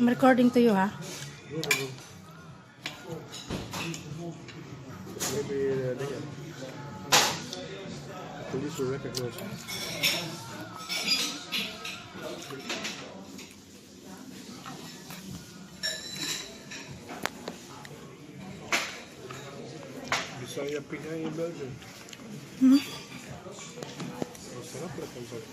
I'm recording to you, ha? Maybe again. The police will recognize him. Bisaya Pinay in Belgium. Masarap na kung saan.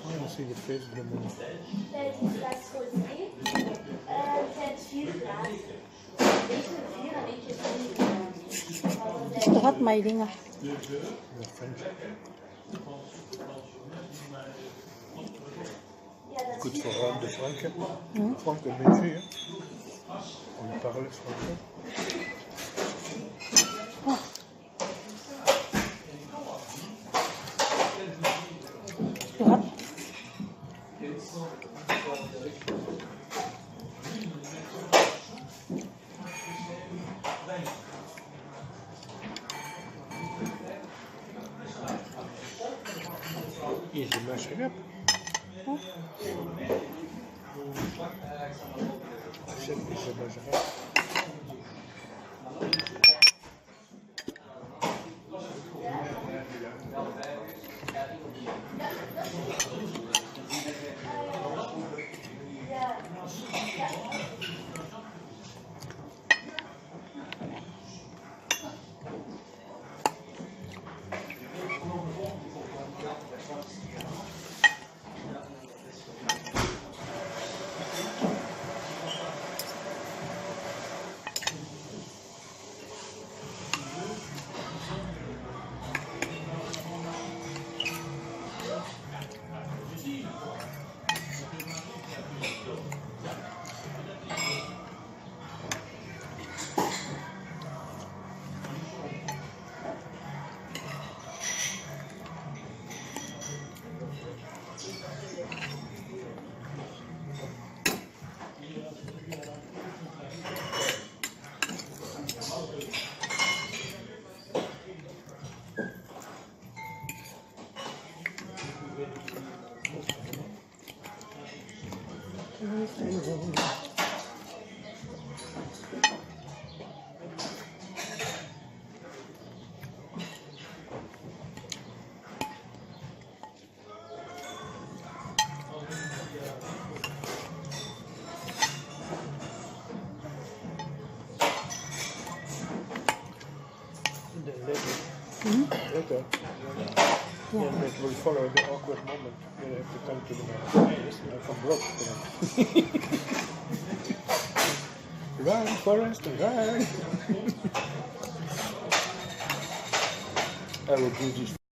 I don't see the face of the moon. It's too hot, my ring, ah. The French. Goed voor ruim de Franken. Franken een beetje, hè? On parle français. Too hot. Easy mashing up. I said easy mashing up. Later, then it will follow the awkward moment. You have to come to the place and come broke. Run, Forrest, run! I will do this.